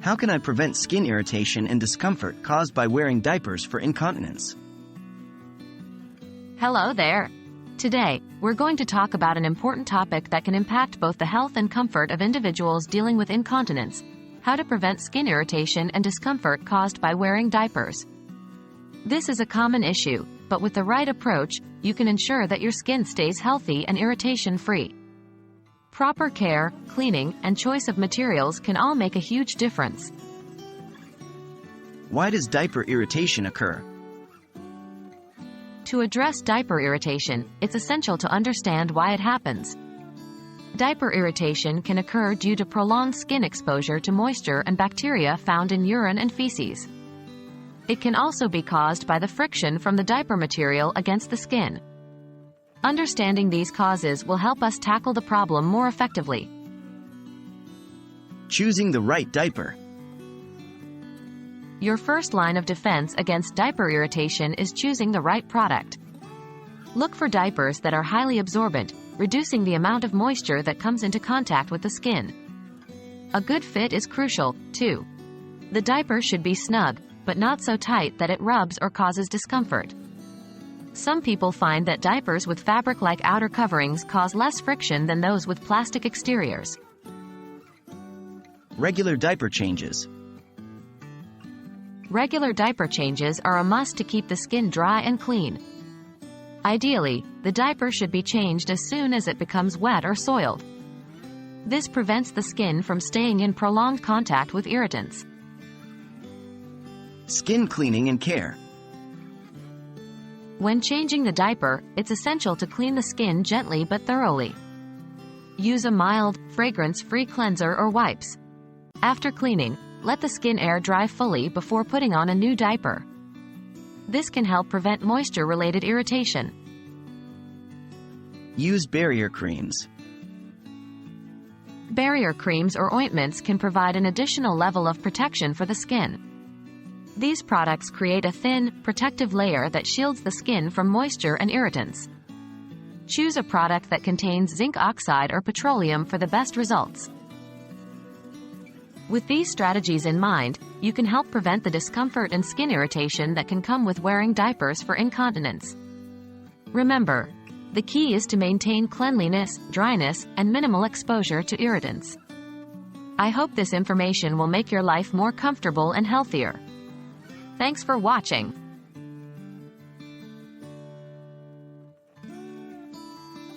How can I prevent skin irritation and discomfort caused by wearing diapers for incontinence? Hello there. Today, we're going to talk about an important topic that can impact both the health and comfort of individuals dealing with incontinence: how to prevent skin irritation and discomfort caused by wearing diapers. This is a common issue, but with the right approach, you can ensure that your skin stays healthy and irritation-free. Proper care, cleaning, and choice of materials can all make a huge difference. Why does diaper irritation occur? To address diaper irritation, it's essential to understand why it happens. Diaper irritation can occur due to prolonged skin exposure to moisture and bacteria found in urine and feces. It can also be caused by the friction from the diaper material against the skin. Understanding these causes will help us tackle the problem more effectively. Choosing the right diaper. Your first line of defense against diaper irritation is choosing the right product. Look for diapers that are highly absorbent, reducing the amount of moisture that comes into contact with the skin. A good fit is crucial, too. The diaper should be snug, but not so tight that it rubs or causes discomfort. Some people find that diapers with fabric-like outer coverings cause less friction than those with plastic exteriors. Regular diaper changes. Regular diaper changes are a must to keep the skin dry and clean. Ideally, the diaper should be changed as soon as it becomes wet or soiled. This prevents the skin from staying in prolonged contact with irritants. Skin cleaning and care. When changing the diaper, it's essential to clean the skin gently but thoroughly. Use a mild, fragrance-free cleanser or wipes. After cleaning, let the skin air dry fully before putting on a new diaper. This can help prevent moisture-related irritation. Use barrier creams. Barrier creams or ointments can provide an additional level of protection for the skin. These products create a thin, protective layer that shields the skin from moisture and irritants. Choose a product that contains zinc oxide or petroleum for the best results. With these strategies in mind, you can help prevent the discomfort and skin irritation that can come with wearing diapers for incontinence. Remember, the key is to maintain cleanliness, dryness, and minimal exposure to irritants. I hope this information will make your life more comfortable and healthier. Thanks for watching.